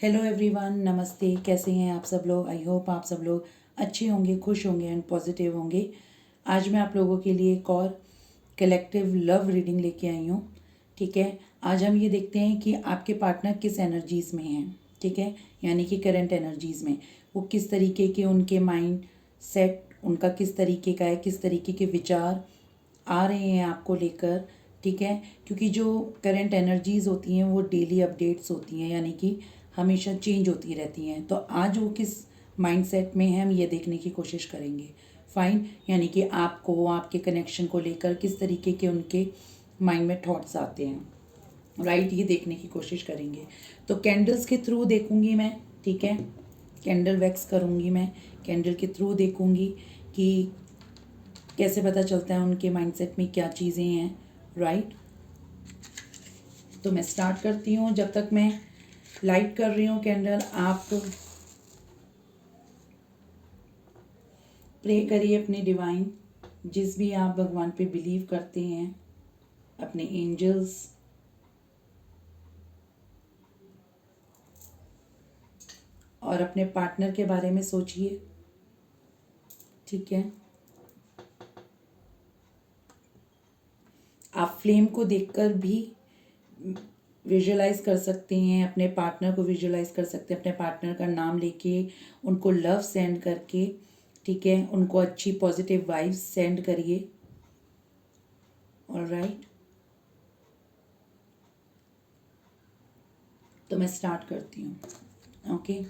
Hello everyone, नमस्ते। कैसे हैं आप सब लोग? आई होप आप सब लोग अच्छे होंगे, खुश होंगे एंड पॉजिटिव होंगे। आज मैं आप लोगों के लिए एक और कलेक्टिव लव रीडिंग लेके आई हूँ। ठीक है, आज हम ये देखते हैं कि आपके पार्टनर किस एनर्जीज़ में हैं। ठीक है, यानी कि करंट एनर्जीज़ में वो किस तरीके के, उनके माइंड सेट उनका किस तरीके का है, किस तरीके के विचार आ रहे हैं आपको लेकर। ठीक है, क्योंकि जो करंट एनर्जीज़ होती हैं वो डेली अपडेट्स होती हैं, यानी कि हमेशा चेंज होती रहती हैं। तो आज वो किस माइंडसेट में है हम ये देखने की कोशिश करेंगे। फाइन, यानी कि आपको आपके कनेक्शन को लेकर किस तरीके के उनके माइंड में थॉट्स आते हैं। राइट, ये देखने की कोशिश करेंगे। तो कैंडल्स के थ्रू देखूंगी मैं। ठीक है, कैंडल वैक्स करूंगी मैं, कैंडल के थ्रू देखूंगी कि कैसे पता चलता है उनके माइंडसेट में क्या चीज़ें हैं। राइट, तो मैं स्टार्ट करती हूँ। जब तक मैं लाइट कर रही हूँ कैंडल, आप प्रे करिए अपने डिवाइन, जिस भी आप भगवान पे बिलीव करते हैं, अपने एंजल्स, और अपने पार्टनर के बारे में सोचिए। ठीक है, आप फ्लेम को देखकर भी विजुअलाइज कर सकते हैं, अपने पार्टनर को विजुअलाइज कर सकते हैं, अपने पार्टनर का नाम लेके उनको लव सेंड करके। ठीक है, उनको अच्छी पॉजिटिव वाइब्स सेंड करिए। ऑलराइट, तो मैं स्टार्ट करती हूँ। ओके,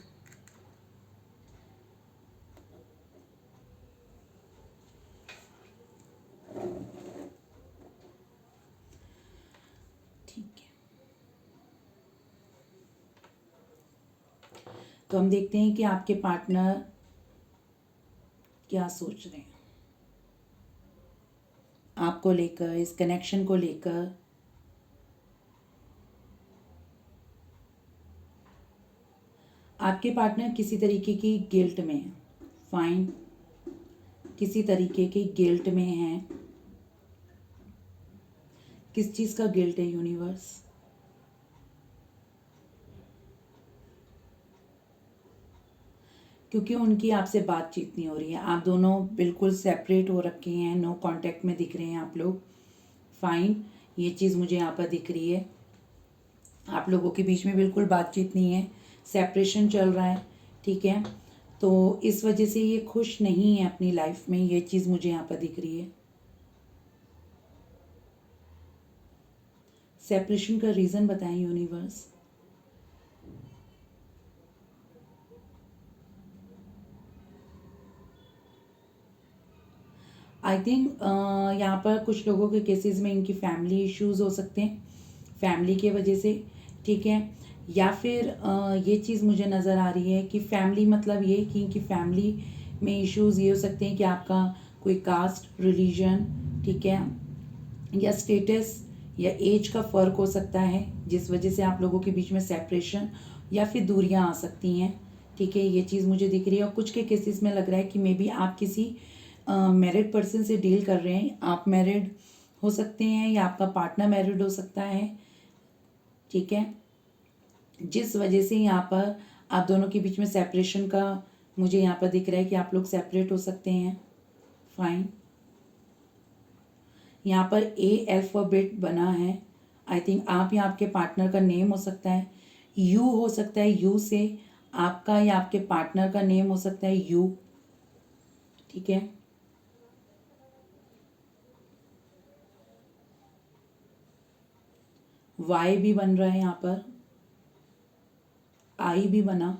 ठीक है। तो हम देखते हैं कि आपके पार्टनर क्या सोच रहे हैं आपको लेकर, इस कनेक्शन को लेकर। आपके पार्टनर किसी तरीके की गिल्ट में है। फाइन, किसी तरीके के गिल्ट में है। किस चीज़ का गिल्ट है यूनिवर्स? क्योंकि उनकी आपसे बातचीत नहीं हो रही है, आप दोनों बिल्कुल सेपरेट हो रखे हैं, नो कांटेक्ट में दिख रहे हैं आप लोग। फाइन, ये चीज़ मुझे यहाँ पर दिख रही है। आप लोगों के बीच में बिल्कुल बातचीत नहीं है, सेपरेशन चल रहा है। ठीक है, तो इस वजह से ये खुश नहीं है अपनी लाइफ में, ये चीज़ मुझे यहाँ पर दिख रही है। सेपरेशन का रीज़न बताएं यूनिवर्स। आई थिंक यहाँ पर कुछ लोगों के केसेस में इनकी फैमिली इश्यूज हो सकते हैं, फैमिली के वजह से। ठीक है, या फिर ये चीज़ मुझे नज़र आ रही है कि फैमिली, मतलब ये कि इनकी फैमिली में इश्यूज ये हो सकते हैं कि आपका कोई कास्ट, रिलीजन, ठीक है, या स्टेटस या एज का फ़र्क हो सकता है, जिस वजह से आप लोगों के बीच में सेपरेशन या फिर दूरियां आ सकती हैं। ठीक है, ये चीज़ मुझे दिख रही है। और कुछ के केसेस में लग रहा है कि मे बी आप किसी मैरिड पर्सन से डील कर रहे हैं। आप मैरिड हो सकते हैं या आपका पार्टनर मैरिड हो सकता है। ठीक है, जिस वजह से यहाँ पर आप दोनों के बीच में सेपरेशन का मुझे यहाँ पर दिख रहा है कि आप लोग सेपरेट हो सकते हैं। फाइन, यहाँ पर ए अल्फ़ाबेट बना है। आई थिंक आप या आपके पार्टनर का नेम हो सकता है, यू हो सकता है, यू से आपका या आपके पार्टनर का नेम हो सकता है यू। ठीक है, वाई भी बन रहा है यहाँ पर, आई भी बना।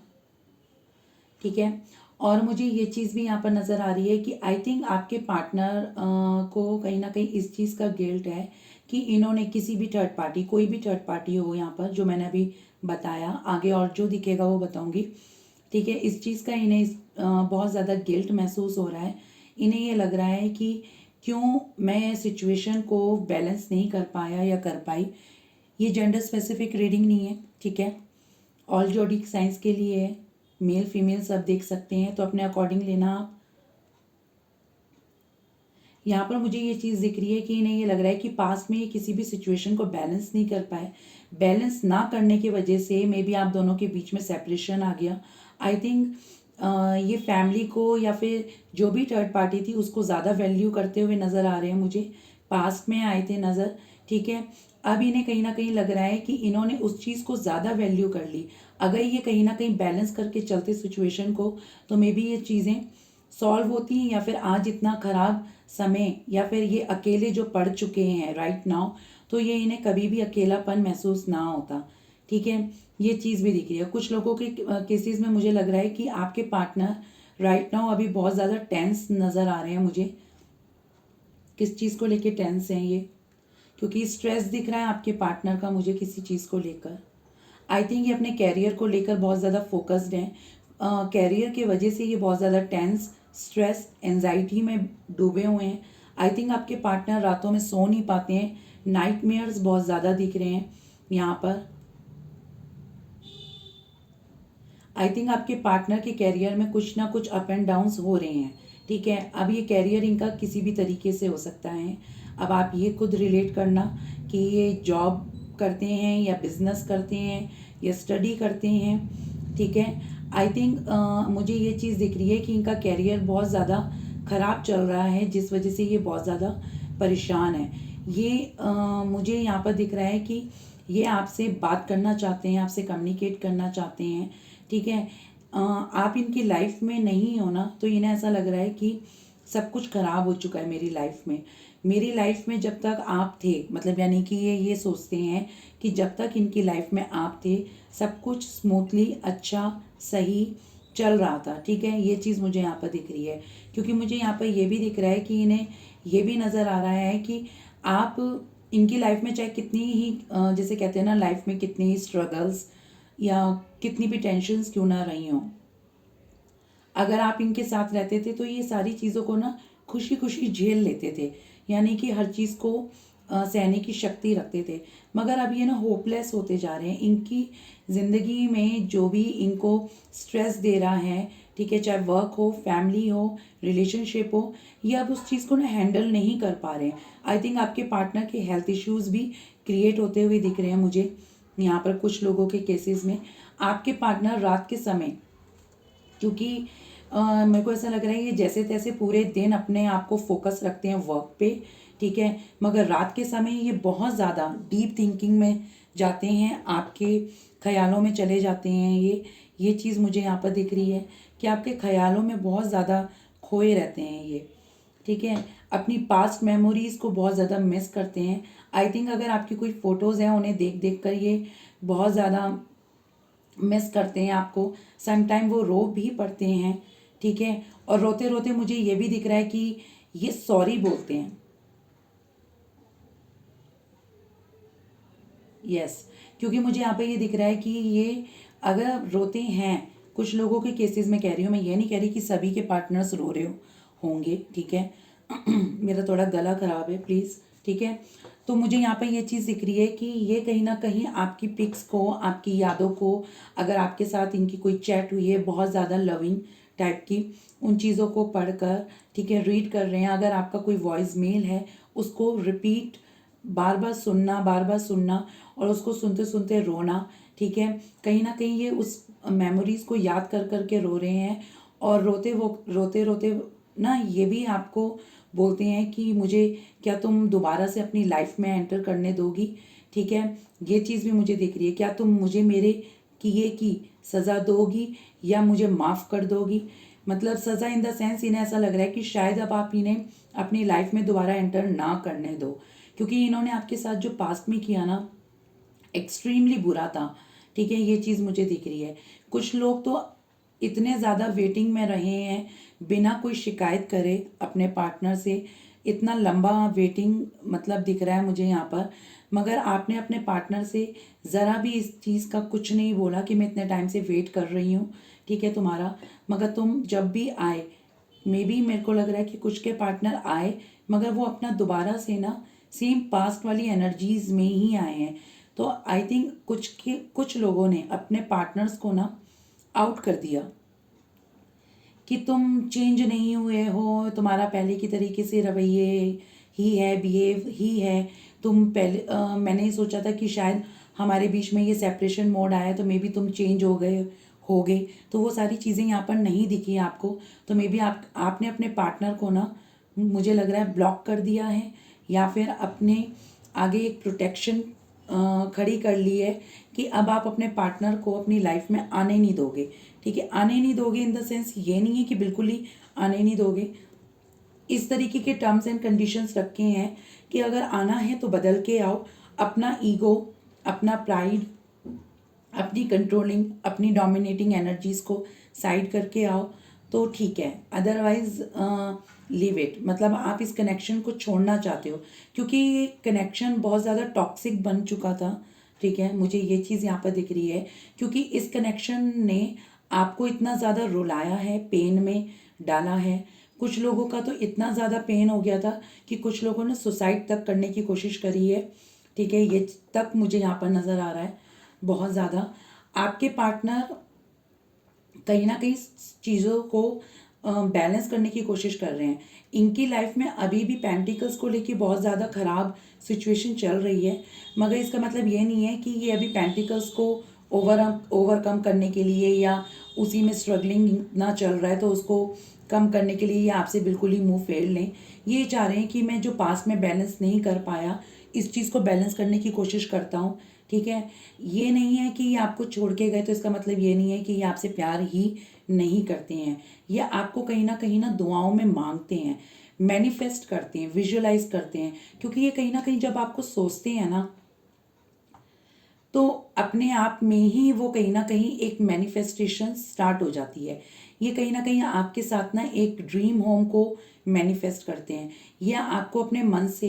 ठीक है, और मुझे ये चीज़ भी यहाँ पर नज़र आ रही है कि आई थिंक आपके पार्टनर को कहीं ना कहीं इस चीज़ का गिल्ट है कि इन्होंने किसी भी थर्ड पार्टी, कोई भी थर्ड पार्टी हो यहाँ पर, जो मैंने अभी बताया, आगे और जो दिखेगा वो बताऊंगी। ठीक है, इस चीज़ का इन्हें बहुत ज़्यादा गिल्ट महसूस हो रहा है। इन्हें ये लग रहा है कि क्यों मैं सिचुएशन को बैलेंस नहीं कर पाया या कर पाई। ये जेंडर स्पेसिफिक रीडिंग नहीं है। ठीक है, ऑल जोडिक साइंस के लिए है, मेल फीमेल सब देख सकते हैं, तो अपने अकॉर्डिंग लेना आप। यहाँ पर मुझे ये चीज़ दिख रही है कि इन्हें ये लग रहा है कि पास्ट में ये किसी भी सिचुएशन को बैलेंस नहीं कर पाए, बैलेंस ना करने की वजह से मे बी आप दोनों के बीच में सेपरेशन आ गया। आई थिंक ये फैमिली को या फिर जो भी थर्ड पार्टी थी उसको ज़्यादा वैल्यू करते हुए नज़र आ रहे हैं मुझे, पास्ट में आए थे नज़र, ठीक है। अब इन्हें कहीं ना कहीं लग रहा है कि इन्होंने उस चीज़ को ज़्यादा वैल्यू कर ली। अगर ये कहीं ना कहीं बैलेंस करके चलते सिचुएशन को तो मे बी ये चीज़ें सॉल्व होती हैं, या फिर आज इतना ख़राब समय या फिर ये अकेले जो पड़ चुके हैं राइट नाउ, तो ये इन्हें कभी भी अकेलापन महसूस ना होता, ठीक है। ये चीज़ भी दिख रही है। कुछ लोगों के केसेस में मुझे लग रहा है कि आपके पार्टनर राइट नाउ अभी बहुत ज़्यादा टेंस नज़र आ रहे हैं मुझे। किस चीज़ को लेके टेंस हैं ये, क्योंकि स्ट्रेस दिख रहा है आपके पार्टनर का मुझे किसी चीज़ को लेकर। आई थिंक ये अपने कैरियर को लेकर बहुत ज़्यादा फोकस्ड हैं। कैरियर की वजह से ये बहुत ज़्यादा टेंस, स्ट्रेस, एंजाइटी में डूबे हुए हैं। आई थिंक आपके पार्टनर रातों में सो नहीं पाते हैं, नाइटमेयर्स बहुत ज़्यादा दिख रहे हैं यहाँ पर। आई थिंक आपके पार्टनर के कैरियर में कुछ ना कुछ अप एंड डाउन्स हो रहे हैं, ठीक है। अब ये कैरियर इनका किसी भी तरीके से हो सकता है। अब आप ये खुद रिलेट करना कि ये जॉब करते हैं या बिजनेस करते हैं या स्टडी करते हैं, ठीक है। आई थिंक मुझे ये चीज़ दिख रही है कि इनका कैरियर बहुत ज़्यादा ख़राब चल रहा है, जिस वजह से ये बहुत ज़्यादा परेशान है। ये मुझे यहाँ पर दिख रहा है कि ये आपसे बात करना चाहते हैं, आपसे कम्युनिकेट करना चाहते हैं, ठीक है। आप इनकी लाइफ में नहीं हो ना, तो इन्हें ऐसा लग रहा है कि सब कुछ ख़राब हो चुका है मेरी लाइफ में। मेरी लाइफ में जब तक आप थे, मतलब यानी कि ये सोचते हैं कि जब तक इनकी लाइफ में आप थे सब कुछ स्मूथली अच्छा सही चल रहा था, ठीक है। ये चीज़ मुझे यहाँ पर दिख रही है, क्योंकि मुझे यहाँ पर ये भी दिख रहा है कि इन्हें ये भी नज़र आ रहा है कि आप इनकी लाइफ में चाहे कितनी ही जैसे कहते हैं ना, लाइफ में कितनी ही स्ट्रगल्स या कितनी भी टेंशन्स क्यों ना रही हों, अगर आप इनके साथ रहते थे तो ये सारी चीज़ों को ना खुशी खुशी झेल लेते थे, यानी कि हर चीज़ को सहने की शक्ति रखते थे। मगर अब ये ना होपलेस होते जा रहे हैं। इनकी ज़िंदगी में जो भी इनको स्ट्रेस दे रहा है, ठीक है, चाहे वर्क हो, फैमिली हो, रिलेशनशिप हो, ये अब उस चीज़ को ना हैंडल नहीं कर पा रहे हैं। आई थिंक आपके पार्टनर के हेल्थ इश्यूज़ भी क्रिएट होते हुए दिख रहे हैं मुझे यहाँ पर कुछ लोगों के केसेस में। आपके पार्टनर रात के समय, क्योंकि मेरे को ऐसा लग रहा है ये जैसे तैसे पूरे दिन अपने आप को फोकस रखते हैं वर्क पे, ठीक है, मगर रात के समय ये बहुत ज़्यादा डीप थिंकिंग में जाते हैं, आपके ख्यालों में चले जाते हैं। ये चीज़ मुझे यहाँ पर दिख रही है कि आपके ख्यालों में बहुत ज़्यादा खोए रहते हैं ये, ठीक है। अपनी पास्ट मेमोरीज़ को बहुत ज़्यादा मिस करते हैं। आई थिंक अगर आपकी कोई फ़ोटोज़ हैं उन्हें देख देख कर ये बहुत ज़्यादा मिस करते हैं आपको। समटाइम वो रो भी पड़ते हैं, ठीक है। और रोते रोते मुझे ये भी दिख रहा है कि ये सॉरी बोलते हैं, यस। क्योंकि मुझे यहाँ पे ये दिख रहा है कि ये अगर रोते हैं, कुछ लोगों के केसेस में कह रही हूँ मैं, ये नहीं कह रही कि सभी के पार्टनर्स रो रहे होंगे, ठीक है। मेरा थोड़ा गला ख़राब है प्लीज़, ठीक है। तो मुझे यहाँ पे ये चीज़ दिख रही है कि ये कहीं ना कहीं आपकी पिक्स को, आपकी यादों को, अगर आपके साथ इनकी कोई चैट हुई है बहुत ज़्यादा लविंग टाइप की, उन चीज़ों को पढ़कर, ठीक है, रीड कर रहे हैं। अगर आपका कोई वॉइस मेल है उसको रिपीट बार बार सुनना और उसको सुनते सुनते रोना, ठीक है। कहीं ना कहीं ये उस मेमोरीज़ को याद कर कर के रो रहे हैं। और रोते रोते ना ये भी आपको बोलते हैं कि मुझे क्या तुम दोबारा से अपनी लाइफ में एंटर करने दोगी, ठीक है। ये चीज़ भी मुझे दिख रही है, क्या तुम मुझे मेरे किए की सज़ा दोगी या मुझे माफ़ कर दोगी। मतलब सज़ा इन द सेंस, इन्हें ऐसा लग रहा है कि शायद अब आप इन्हें अपनी लाइफ में दोबारा एंटर ना करने दो, क्योंकि इन्होंने आपके साथ जो पास्ट में किया ना एक्सट्रीमली बुरा था, ठीक है। ये चीज़ मुझे दिख रही है। कुछ लोग तो इतने ज़्यादा वेटिंग में रहे हैं बिना कोई शिकायत करे अपने पार्टनर से, इतना लंबा वेटिंग मतलब दिख रहा है मुझे यहाँ पर। मगर आपने अपने पार्टनर से ज़रा भी इस चीज़ का कुछ नहीं बोला कि मैं इतने टाइम से वेट कर रही हूँ, ठीक है, तुम्हारा। मगर तुम जब भी आए, मे बी मेरे को लग रहा है कि कुछ के पार्टनर आए मगर वो अपना दोबारा से ना सेम पास्ट वाली एनर्जीज में ही आए हैं। तो आई थिंक कुछ लोगों ने अपने पार्टनर्स को ना आउट कर दिया कि तुम चेंज नहीं हुए हो, तुम्हारा पहले की तरीके से रवैये ही है, बिहेव ही है। तुम पहले मैंने ही सोचा था कि शायद हमारे बीच में ये सेपरेशन मोड आया तो मे बी तुम चेंज हो गए, तो वो सारी चीज़ें यहाँ पर नहीं दिखी आपको। तो मे बी आपने अपने पार्टनर को ना, मुझे लग रहा है, ब्लॉक कर दिया है, या फिर अपने आगे एक प्रोटेक्शन खड़ी कर ली है कि अब आप अपने पार्टनर को अपनी लाइफ में आने नहीं दोगे। ठीक है, आने नहीं दोगे इन द सेंस ये नहीं है कि बिल्कुल ही आने नहीं दोगे, इस तरीके के टर्म्स एंड कंडीशंस रखे हैं कि अगर आना है तो बदल के आओ, अपना ईगो, अपना प्राइड, अपनी कंट्रोलिंग, अपनी डोमिनेटिंग एनर्जीज को साइड करके आओ तो ठीक है, अदरवाइज लीव इट। मतलब आप इस कनेक्शन को छोड़ना चाहते हो क्योंकि ये कनेक्शन बहुत ज़्यादा टॉक्सिक बन चुका था। ठीक है, मुझे ये चीज़ यहाँ पर दिख रही है क्योंकि इस कनेक्शन ने आपको इतना ज़्यादा रुलाया है, पेन में डाला है। कुछ लोगों का तो इतना ज़्यादा पेन हो गया था कि कुछ लोगों ने सुसाइड तक करने की कोशिश करी है। ठीक है, ये तक मुझे यहाँ पर नज़र आ रहा है बहुत ज़्यादा। आपके पार्टनर कहीं ना कहीं चीज़ों को बैलेंस करने की कोशिश कर रहे हैं। इनकी लाइफ में अभी भी पेंटिकल्स को लेके बहुत ज़्यादा ख़राब सिचुएशन चल रही है, मगर इसका मतलब ये नहीं है कि ये अभी पेंटिकल्स को ओवरकम करने के लिए या उसी में स्ट्रगलिंग ना चल रहा है तो उसको कम करने के लिए ये आपसे बिल्कुल ही मुंह फेर लें। ये चाह रहे हैं कि मैं जो पास में बैलेंस नहीं कर पाया, इस चीज़ को बैलेंस करने की कोशिश करता हूँ। ठीक है, ये नहीं है कि ये आपको छोड़ के गए तो इसका मतलब ये नहीं है कि ये आपसे प्यार ही नहीं करते हैं। ये आपको कहीं ना दुआओं में मांगते हैं, मैनिफेस्ट करते हैं, विजुअलाइज करते हैं, क्योंकि ये कहीं ना कहीं जब आपको सोचते हैं ना तो अपने आप में ही वो कहीं ना कहीं एक मैनिफेस्टेशन स्टार्ट हो जाती है। ये कहीं ना कहीं आपके साथ ना एक ड्रीम होम को मैनिफेस्ट करते हैं, या आपको अपने मन से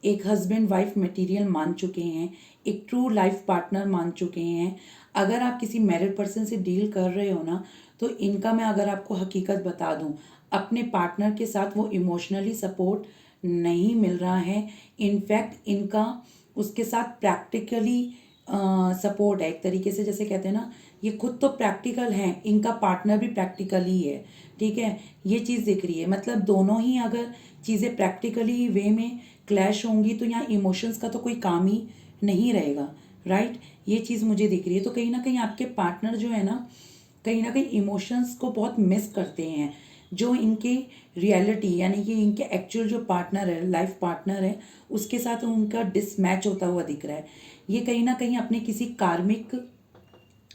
एक हस्बैंड वाइफ मटेरियल मान चुके हैं, एक ट्रू लाइफ पार्टनर मान चुके हैं। अगर आप किसी मैरिड पर्सन से डील कर रहे हो ना, तो इनका मैं अगर आपको हकीकत बता दूं, अपने पार्टनर के साथ वो इमोशनली सपोर्ट नहीं मिल रहा है। इनफैक्ट इनका उसके साथ प्रैक्टिकली सपोर्ट है, एक तरीके से जैसे कहते हैं ना, ये खुद तो प्रैक्टिकल हैं, इनका पार्टनर भी प्रैक्टिकल ही है। ठीक है, ये चीज़ दिख रही है। मतलब दोनों ही अगर चीज़ें प्रैक्टिकली वे में क्लैश होंगी तो यहाँ इमोशंस का तो कोई काम ही नहीं रहेगा। राइट, ये चीज़ मुझे दिख रही है। तो कहीं ना कहीं आपके पार्टनर जो है ना, कहीं ना कहीं इमोशंस को बहुत मिस करते हैं। जो इनके रियलिटी यानी कि इनके एक्चुअल जो पार्टनर है, लाइफ पार्टनर है, उसके साथ उनका डिसमैच होता हुआ दिख रहा है। ये कहीं ना कहीं अपने किसी कार्मिक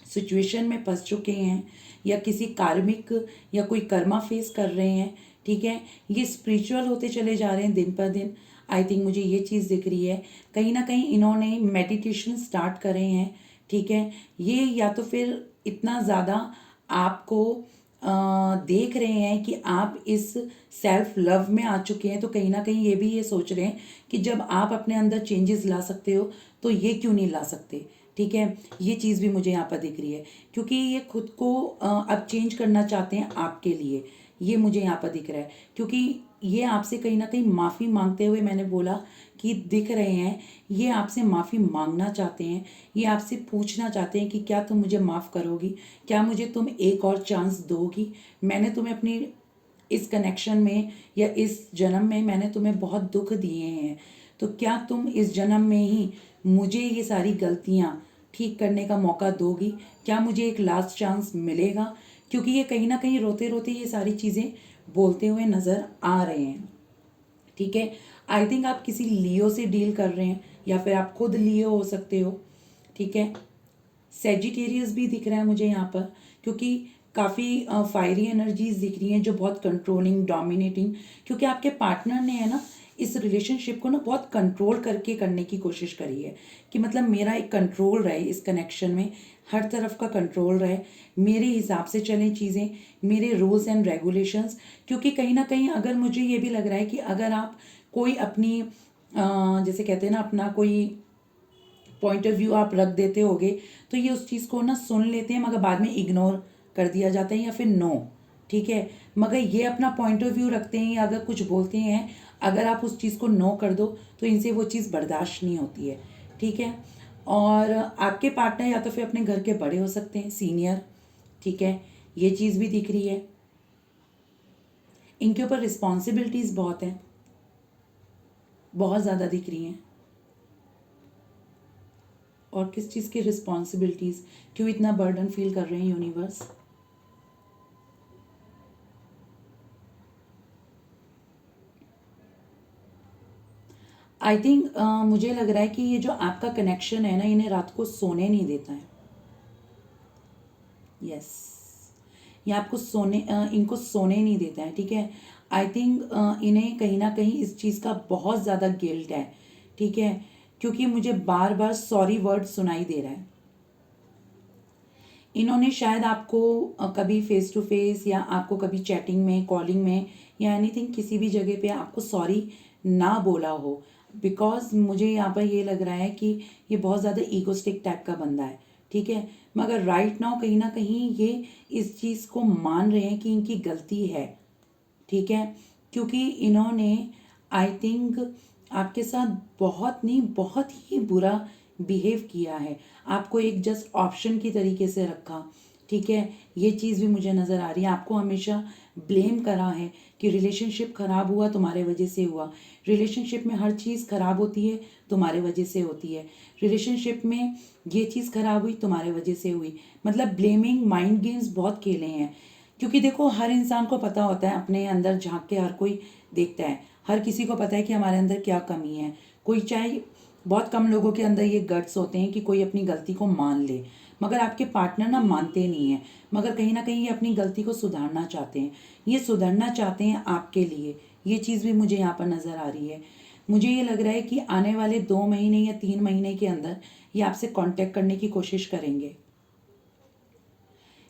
सिचुएशन में फंस चुके हैं, या किसी कार्मिक या कोई कर्मा फेस कर रहे हैं। ठीक है, ये स्पिरिचुअल होते चले जा रहे हैं दिन पर दिन। आई थिंक मुझे ये चीज़ दिख रही है। कहीं ना कहीं इन्होंने मेडिटेशन स्टार्ट करे हैं। ठीक है, ये या तो फिर इतना ज़्यादा आपको देख रहे हैं कि आप इस सेल्फ लव में आ चुके हैं, तो कहीं ना कहीं ये भी ये सोच रहे हैं कि जब आप अपने अंदर चेंजेस ला सकते हो तो ये क्यों नहीं ला सकते। ठीक है, ये चीज़ भी मुझे यहाँ पर दिख रही है क्योंकि ये खुद को अब चेंज करना चाहते हैं आपके लिए। ये मुझे यहाँ पर दिख रहा है क्योंकि ये आपसे कहीं ना कहीं माफ़ी मांगते हुए, मैंने बोला कि दिख रहे हैं, ये आपसे माफ़ी मांगना चाहते हैं। ये आपसे पूछना चाहते हैं कि क्या तुम मुझे माफ़ करोगी, क्या मुझे तुम एक और चांस दोगी। मैंने तुम्हें अपनी इस कनेक्शन में या इस जन्म में मैंने तुम्हें बहुत दुख दिए हैं, तो क्या तुम इस जन्म में ही मुझे ये सारी गलतियाँ ठीक करने का मौका दोगी, क्या मुझे एक लास्ट चांस मिलेगा। क्योंकि ये कहीं ना कहीं रोते रोते ये सारी चीज़ें बोलते हुए नज़र आ रहे हैं। ठीक है, आई थिंक आप किसी लियो से डील कर रहे हैं, या फिर आप खुद लियो हो सकते हो। ठीक है, सेजिटेरियस भी दिख रहा है मुझे यहाँ पर, क्योंकि काफ़ी फायरी एनर्जीज दिख रही हैं जो बहुत कंट्रोलिंग, डोमिनेटिंग, क्योंकि आपके पार्टनर ने है ना इस रिलेशनशिप को ना बहुत कंट्रोल करके करने की कोशिश करी है कि मतलब मेरा एक कंट्रोल रहे इस कनेक्शन में, हर तरफ का कंट्रोल रहे, मेरे हिसाब से चलें चीज़ें, मेरे रूल्स एंड रेगुलेशंस। क्योंकि कहीं ना कहीं अगर मुझे ये भी लग रहा है कि अगर आप कोई अपनी जैसे कहते हैं ना, अपना कोई पॉइंट ऑफ व्यू आप रख देते होगे तो ये उस चीज़ को ना सुन लेते हैं, मगर बाद में इग्नोर कर दिया जाता है या फिर नो। ठीक है, मगर ये अपना पॉइंट ऑफ व्यू रखते हैं या अगर कुछ बोलते हैं, अगर आप उस चीज़ को नो कर दो तो इनसे वो चीज़ बर्दाश्त नहीं होती है। ठीक है, और आपके पार्टनर या तो फिर अपने घर के बड़े हो सकते हैं, सीनियर। ठीक है, ये चीज़ भी दिख रही है। इनके ऊपर रिस्पॉन्सिबिलिटीज़ बहुत हैं, बहुत ज़्यादा दिख रही हैं। और किस चीज़ की रिस्पॉन्सिबिलिटीज़, क्यों इतना बर्डन फील कर रहे हैं यूनिवर्स। आई थिंक मुझे लग रहा है कि ये जो आपका कनेक्शन है ना, इन्हें रात को सोने नहीं देता है। यस, ये आपको इनको सोने नहीं देता है, ठीक है। आई थिंक इन्हें कहीं ना कहीं इस चीज़ का बहुत ज़्यादा गिल्ट है, ठीक है, क्योंकि मुझे बार बार सॉरी वर्ड सुनाई दे रहा है। इन्होंने शायद आपको कभी फेस टू फेस या आपको कभी चैटिंग में, कॉलिंग में या एनीथिंग किसी भी जगह पे आपको सॉरी ना बोला हो, बिकॉज मुझे यहाँ पर ये लग रहा है कि ये बहुत ज़्यादा ईगोस्टिक टाइप का बंदा है, ठीक है। मगर राइट नाउ कहीं ना कहीं ये इस चीज़ को मान रहे हैं कि इनकी गलती है, ठीक है, क्योंकि इन्होंने आई थिंक आपके साथ बहुत नहीं बहुत ही बुरा बिहेव किया है, आपको एक जस्ट ऑप्शन की तरीके से रखा, ठीक है। ये चीज़ भी मुझे नज़र आ रही है, आपको हमेशा ब्लेम करा है कि रिलेशनशिप ख़राब हुआ तुम्हारे वजह से हुआ। रिलेशनशिप में हर चीज़ ख़राब होती है तुम्हारे वजह से होती है, रिलेशनशिप में ये चीज़ ख़राब हुई तुम्हारे वजह से हुई, मतलब ब्लेमिंग माइंड गेम्स बहुत खेले हैं। क्योंकि देखो हर इंसान को पता होता है, अपने अंदर झांक के हर कोई देखता है, हर किसी को पता है कि हमारे अंदर क्या कमी है। कोई चाहे बहुत कम लोगों के अंदर ये गट्स होते हैं कि कोई अपनी गलती को मान ले, मगर आपके पार्टनर ना मानते नहीं हैं, मगर कहीं ना कहीं ये अपनी गलती को सुधारना चाहते हैं, ये सुधरना चाहते हैं आपके लिए। ये चीज़ भी मुझे यहाँ पर नज़र आ रही है। मुझे ये लग रहा है कि आने वाले 2 महीने या 3 महीने के अंदर ये आपसे कांटेक्ट करने की कोशिश करेंगे,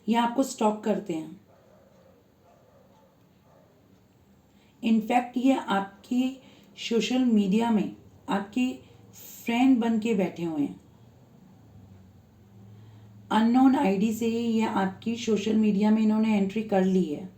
ये आपको स्टॉक करते हैं। इनफैक्ट ये आपकी सोशल मीडिया में आपकी फ्रेंड बन के बैठे हुए हैं, अननोन आईडी से ये आपकी सोशल मीडिया में इन्होंने एंट्री कर ली है।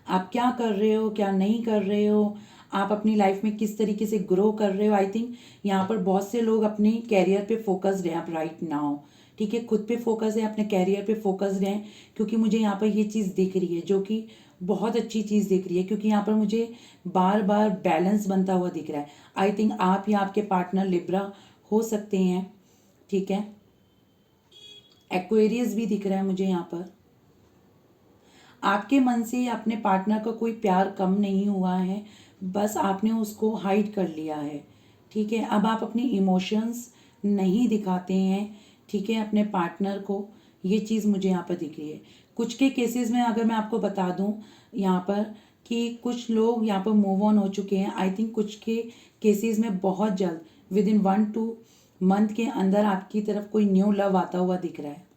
आप क्या कर रहे हो, क्या नहीं कर रहे हो, आप अपनी लाइफ में किस तरीके से ग्रो कर रहे हो। आई थिंक यहाँ पर बहुत से लोग अपने कैरियर पे फोकस्ड हैं आप राइट नाउ, ठीक है, खुद पे फोकस है, अपने कैरियर पे फोकस्ड हैं, क्योंकि मुझे यहाँ पर ये चीज़ दिख रही है जो कि बहुत अच्छी चीज़ दिख रही है, क्योंकि यहाँ पर मुझे बार बार बैलेंस बनता हुआ दिख रहा है। आई थिंक आप या आपके पार्टनर लिब्रा हो सकते हैं, ठीक है, एक्वेरियस भी दिख रहा है मुझे यहाँ पर। आपके मन से अपने पार्टनर का कोई प्यार कम नहीं हुआ है, बस आपने उसको हाइड कर लिया है, ठीक है। अब आप अपनी इमोशंस नहीं दिखाते हैं, ठीक है, अपने पार्टनर को। ये चीज़ मुझे यहाँ पर दिख रही है। कुछ के केसेस में अगर मैं आपको बता दूँ यहाँ पर कि कुछ लोग यहाँ पर मूव ऑन हो चुके हैं। आई थिंक कुछ के केसेस में बहुत जल्द विद इन 1-2 मंथ के अंदर आपकी तरफ कोई न्यू लव आता हुआ दिख रहा है।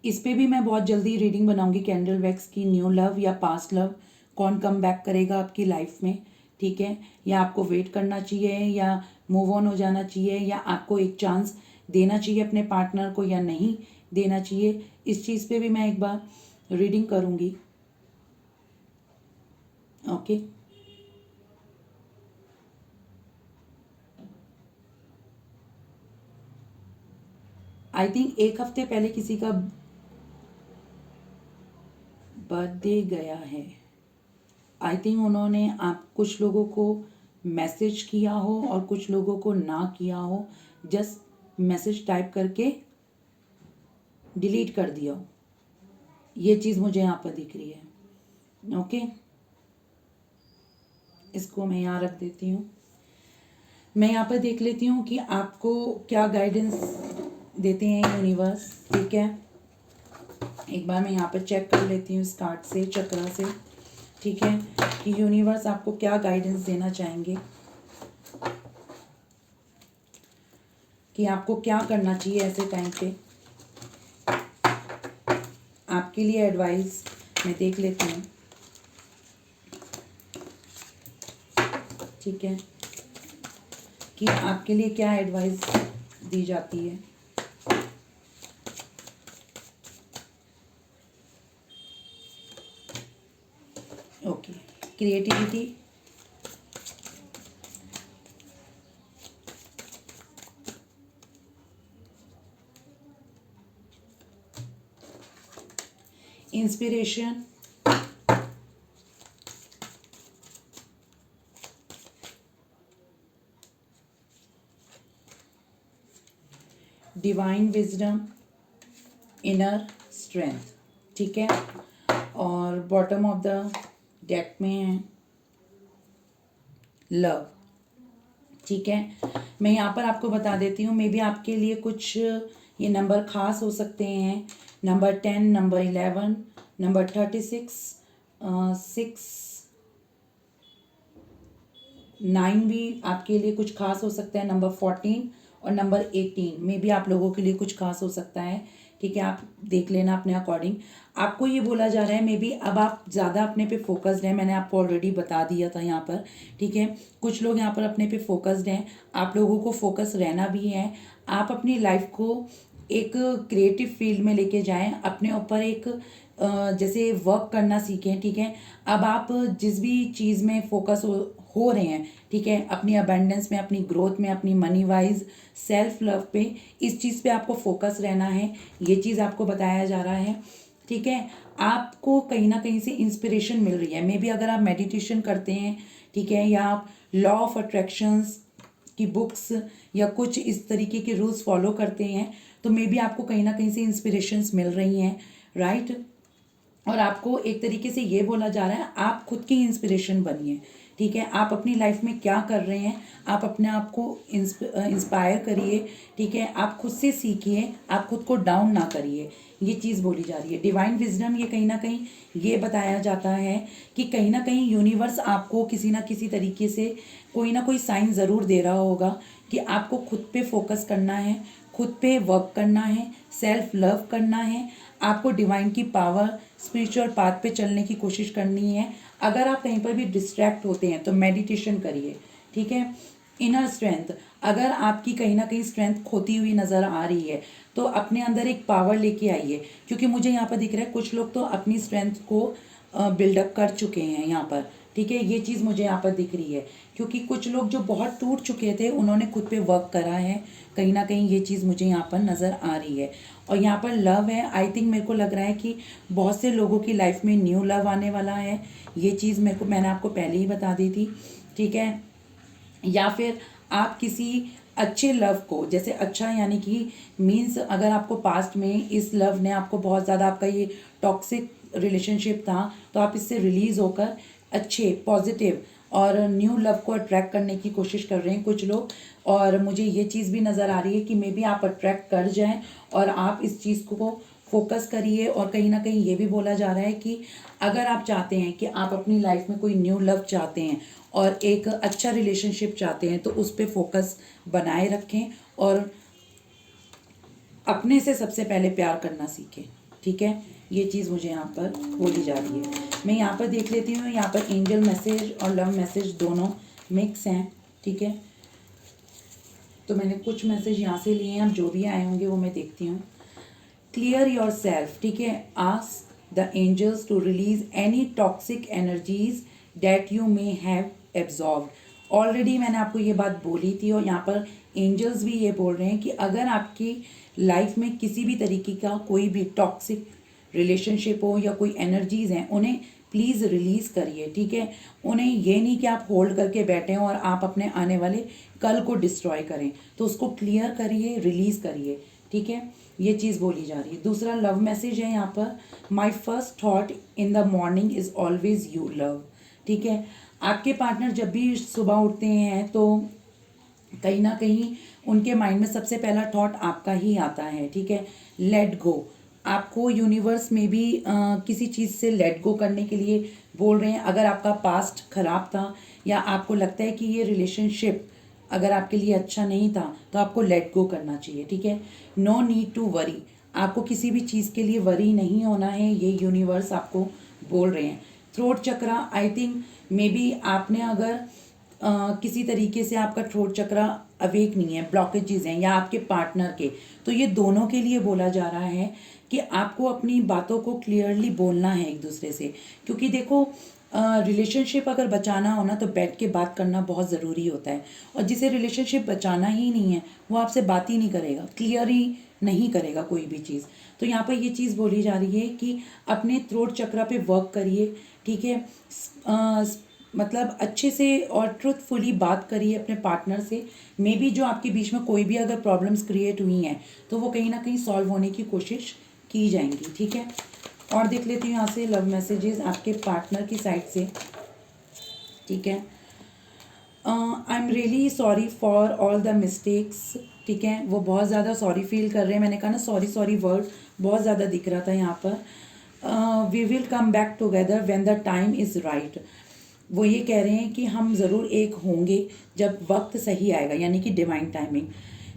इस पे भी मैं बहुत जल्दी रीडिंग बनाऊंगी कैंडल वैक्स की, न्यू लव या पास्ट लव कौन कम बैक करेगा आपकी लाइफ में, ठीक है, या आपको वेट करना चाहिए या मूव ऑन हो जाना चाहिए या आपको एक चांस देना चाहिए अपने पार्टनर को या नहीं देना चाहिए। इस चीज़ पे भी मैं एक बार रीडिंग करूंगी, ओके। आई थिंक एक हफ्ते पहले किसी का बर्थडे गया है। आई थिंक उन्होंने आप कुछ लोगों को मैसेज किया हो और कुछ लोगों को ना किया हो, जस्ट मैसेज टाइप करके डिलीट कर दिया हो। ये चीज़ मुझे यहाँ पर दिख रही है, ओके। इसको मैं यहाँ रख देती हूँ। मैं यहाँ पर देख लेती हूँ कि आपको क्या गाइडेंस देते हैं यूनिवर्स, ठीक है। एक बार मैं यहाँ पर चेक कर लेती हूँ इस कार्ड से, चक्रा से, ठीक है, कि यूनिवर्स आपको क्या गाइडेंस देना चाहेंगे, कि आपको क्या करना चाहिए ऐसे टाइम पे। आपके लिए एडवाइस मैं देख लेती हूँ, ठीक है, कि आपके लिए क्या एडवाइस दी जाती है। Okay, creativity, inspiration, divine wisdom, inner strength, ठीक है। और बॉटम ऑफ द डेक में है लव, ठीक है। मैं यहाँ पर आपको बता देती हूँ, मे बी आपके लिए कुछ ये नंबर खास हो सकते हैं। नंबर 10, नंबर 11, नंबर 36, 6, 9 भी आपके लिए कुछ खास हो सकता है। नंबर 14 और नंबर 18 में भी आप लोगों के लिए कुछ खास हो सकता है, ठीक है। आप देख लेना अपने अकॉर्डिंग। आपको ये बोला जा रहा है मे बी अब आप ज़्यादा अपने पे फोकस्ड हैं, मैंने आपको ऑलरेडी बता दिया था यहाँ पर, ठीक है। कुछ लोग यहाँ पर अपने पे फोकस्ड हैं, आप लोगों को फोकस रहना भी है। आप अपनी लाइफ को एक क्रिएटिव फील्ड में लेके जाएं, अपने ऊपर एक जैसे वर्क करना सीखें, ठीक है। अब आप जिस भी चीज़ में फोकस हो रहे हैं, ठीक है, अपनी अबेंडेंस में, अपनी ग्रोथ में, अपनी मनी वाइज, सेल्फ लव पे, इस चीज़ पे आपको फोकस रहना है, ये चीज़ आपको बताया जा रहा है, ठीक है। आपको कहीं ना कहीं से इंस्पिरेशन मिल रही है, मे बी अगर आप मेडिटेशन करते हैं, ठीक है, या आप लॉ ऑफ अट्रैक्शंस की बुक्स या कुछ इस तरीके के रूल्स फॉलो करते हैं, तो मे बी आपको कहीं ना कहीं से इंस्पिरेशंस मिल रही हैं, राइट। और आपको एक तरीके से ये बोला जा रहा है आप खुद की इंस्पिरेशन बनिए, ठीक है। आप अपनी लाइफ में क्या कर रहे हैं, आप अपने आप को इंस्पायर करिए, ठीक है। आप खुद से सीखिए, आप खुद को डाउन ना करिए, ये चीज़ बोली जा रही है। डिवाइन विजडम ये कहीं ना कहीं ये बताया जाता है कि कहीं ना कहीं यूनिवर्स आपको किसी ना किसी तरीके से कोई ना कोई साइन ज़रूर दे रहा होगा कि आपको खुद पे फोकस करना है, खुद पे वर्क करना है, सेल्फ लव करना है, आपको डिवाइन की पावर, स्पिरिचुअल पाथ पे चलने की कोशिश करनी है। अगर आप कहीं पर भी डिस्ट्रैक्ट होते हैं तो मेडिटेशन करिए, ठीक है। इनर स्ट्रेंथ, अगर आपकी कहीं ना कहीं स्ट्रेंथ खोती हुई नज़र आ रही है तो अपने अंदर एक पावर लेके आइए, क्योंकि मुझे यहाँ पर दिख रहा है कुछ लोग तो अपनी स्ट्रेंथ को बिल्डअप कर चुके हैं यहाँ पर, ठीक है। ये चीज़ मुझे यहाँ पर दिख रही है, क्योंकि कुछ लोग जो बहुत टूट चुके थे उन्होंने खुद पे वर्क करा है, कहीं ना कहीं ये चीज़ मुझे यहाँ पर नज़र आ रही है। और यहाँ पर लव है, आई थिंक मेरे को लग रहा है कि बहुत से लोगों की लाइफ में न्यू लव आने वाला है, ये चीज़ मैंने आपको पहले ही बता दी थी, ठीक है। या फिर आप किसी अच्छे लव को, जैसे अच्छा यानी कि मीन्स अगर आपको पास्ट में इस लव ने आपको बहुत ज़्यादा, आपका ये टॉक्सिक रिलेशनशिप था, तो आप इससे रिलीज़ होकर अच्छे पॉजिटिव और न्यू लव को अट्रैक्ट करने की कोशिश कर रहे हैं कुछ लोग। और मुझे ये चीज़ भी नज़र आ रही है कि मे बी आप अट्रैक्ट कर जाएं और आप इस चीज़ को फोकस करिए। और कहीं ना कहीं ये भी बोला जा रहा है कि अगर आप चाहते हैं कि आप अपनी लाइफ में कोई न्यू लव चाहते हैं और एक अच्छा रिलेशनशिप चाहते हैं, तो उस पर फोकस बनाए रखें और अपने से सबसे पहले प्यार करना सीखें, ठीक है। ये चीज़ मुझे यहाँ पर बोली जा रही है। मैं यहाँ पर देख लेती हूँ, यहाँ पर एंजल मैसेज और लव मैसेज दोनों मिक्स हैं, ठीक है। तो मैंने कुछ मैसेज यहाँ से लिए हैं, अब जो भी आए होंगे वो मैं देखती हूँ। क्लियर योर सेल्फ, ठीक है। Ask the angels to release any toxic energies that you may have absorbed. Already मैंने आपको ये बात बोली थी और यहाँ पर एंजल्स भी ये बोल रहे हैं कि अगर आपकी लाइफ में किसी भी तरीके का कोई भी टॉक्सिक रिलेशनशिप हो या कोई एनर्जीज हैं, उन्हें प्लीज़ रिलीज़ करिए, ठीक है। उन्हें ये नहीं कि आप होल्ड करके बैठें और आप अपने आने वाले कल को डिस्ट्रॉय करें, तो उसको क्लियर करिए, रिलीज़ करिए, ठीक है। ये चीज़ बोली जा रही है। दूसरा लव मैसेज है यहाँ पर, my first thought in the morning is always you love, ठीक है। आपके पार्टनर जब भी सुबह उठते हैं तो कहीं ना कहीं उनके माइंड में सबसे पहला थॉट आपका ही आता है, ठीक है। लेट गो, आपको यूनिवर्स में भी किसी चीज़ से लेट गो करने के लिए बोल रहे हैं। अगर आपका पास्ट खराब था या आपको लगता है कि ये रिलेशनशिप अगर आपके लिए अच्छा नहीं था, तो आपको लेट गो करना चाहिए, ठीक है। नो नीड टू वरी, आपको किसी भी चीज़ के लिए वरी नहीं होना है, ये यूनिवर्स आपको बोल रहे हैं। Throat chakra, I think may be आपने अगर किसी तरीके से आपका थ्रोट चक्रा अवेक नहीं है, ब्लॉकेजेस हैं, या आपके पार्टनर के, तो ये दोनों के लिए बोला जा रहा है कि आपको अपनी बातों को क्लियरली बोलना है एक दूसरे से। क्योंकि देखो रिलेशनशिप अगर बचाना हो ना तो बैठ के बात करना बहुत ज़रूरी होता है, और जिसे रिलेशनशिप बचाना ही नहीं है वो आपसे बात ही नहीं करेगा, क्लियर ही नहीं करेगा कोई भी चीज़। तो यहाँ पर ये चीज़ बोली जा रही है कि अपने थ्रोट चक्रा पे वर्क करिए, ठीक है। मतलब अच्छे से और ट्रुथफुली बात करिए अपने पार्टनर से। मे बी जो आपके बीच में कोई भी अगर प्रॉब्लम्स क्रिएट हुई हैं तो वो कहीं ना कहीं सॉल्व होने की कोशिश की जाएंगी, ठीक है। और देख लेती हूँ यहाँ से लव मैसेजेस आपके पार्टनर की साइड से, ठीक है। I am really sorry for all the mistakes, ठीक है। वो बहुत ज़्यादा सॉरी फील कर रहे हैं। मैंने कहा ना सॉरी सॉरी वर्ड बहुत ज़्यादा दिख रहा था यहाँ पर। We will come back together when the time is right. वो ये कह रहे हैं कि हम ज़रूर एक होंगे जब वक्त सही आएगा, यानी कि divine timing.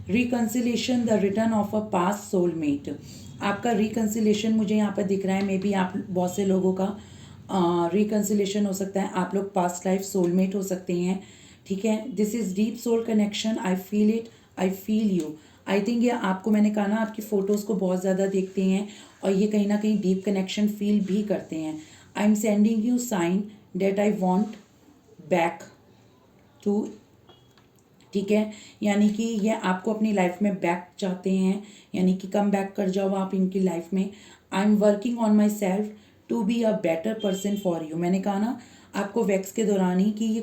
Reconciliation the return of a past soulmate. आपका रिकन्सिलेशन मुझे यहाँ पर दिख रहा है। मे बी आप बहुत से लोगों का रिकन्सिलेशन हो सकता है। आप लोग पास्ट लाइफ सोलमेट हो सकते हैं, ठीक है। This is deep soul connection, I feel it, I feel you. I think ये आपको, मैंने कहा ना आपकी फ़ोटोज़ को बहुत ज़्यादा देखते हैं और ये कहीं ना कहीं डीप कनेक्शन फील भी करते हैं। I am sending you sign that I want back to, ठीक है। यानी कि ये आपको अपनी लाइफ में बैक चाहते हैं, यानी कि कम बैक कर जाओ आप इनकी लाइफ में। I am working on myself to be a better person for you. मैंने कहा ना आपको वैक्स के दौरान ही कि ये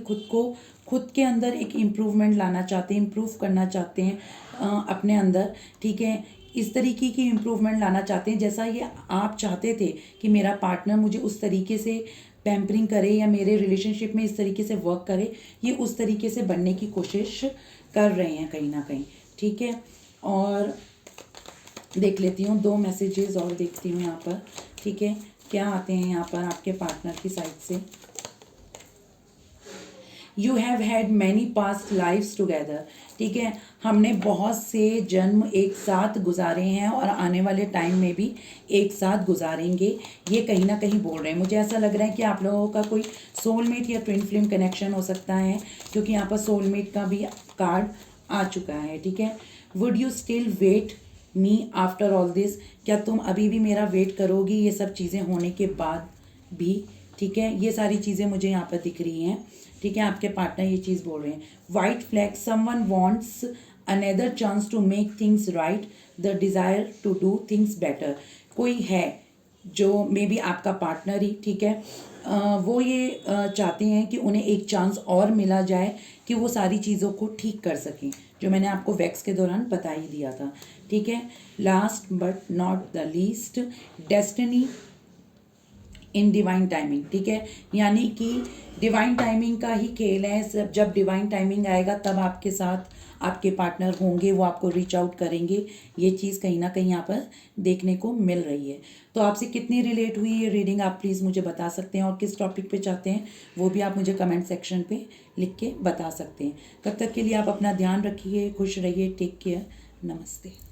खुद के अंदर एक इम्प्रूवमेंट लाना चाहते हैं, इम्प्रूव करना चाहते हैं अपने अंदर, ठीक है। इस तरीके की इम्प्रूवमेंट लाना चाहते हैं जैसा ये आप चाहते थे कि मेरा पार्टनर मुझे उस तरीके से पैम्परिंग करे या मेरे रिलेशनशिप में इस तरीके से वर्क करे। ये उस तरीके से बनने की कोशिश कर रहे हैं कहीं ना कहीं, ठीक है। और देख लेती हूँ 2 मैसेजेस और देखती हूँ यहाँ पर, ठीक है, क्या आते हैं यहाँ पर आपके पार्टनर की साइड से। You have had many past lives together, ठीक है। हमने बहुत से जन्म एक साथ गुजारे हैं और आने वाले टाइम में भी एक साथ गुजारेंगे, ये कहीं ना कहीं बोल रहे हैं। मुझे ऐसा लग रहा है कि आप लोगों का कोई सोलमेट या ट्विन फ्लेम कनेक्शन हो सकता है, क्योंकि यहाँ पर सोलमेट का भी कार्ड आ चुका है, ठीक है। Would you still wait me after all this. क्या तुम अभी भी मेरा वेट करोगी ये सब चीज़ें होने के बाद भी, ठीक है। ये सारी चीज़ें मुझे यहाँ पर दिख रही हैं, ठीक है। आपके पार्टनर ये चीज़ बोल रहे हैं। White flag, someone wants another chance to make things right, the desire to do things better. कोई है जो मे बी आपका पार्टनर ही, ठीक है, वो ये चाहते हैं कि उन्हें एक चांस और मिला जाए कि वो सारी चीज़ों को ठीक कर सकें, जो मैंने आपको वैक्स के दौरान बता ही दिया था, ठीक है। Last but not the least, destiny in divine timing, ठीक है। यानी कि डिवाइन टाइमिंग का ही खेल है। जब डिवाइन टाइमिंग आएगा तब आपके साथ आपके पार्टनर होंगे, वो आपको रीच आउट करेंगे। ये चीज़ कहीं ना कहीं यहाँ पर देखने को मिल रही है। तो आपसे कितनी रिलेट हुई ये रीडिंग आप प्लीज़ मुझे बता सकते हैं, और किस टॉपिक पे चाहते हैं वो भी आप मुझे कमेंट सेक्शन पे लिख के बता सकते हैं। तब तक के लिए आप अपना ध्यान रखिए, खुश रहिए, टेक केयर, नमस्ते।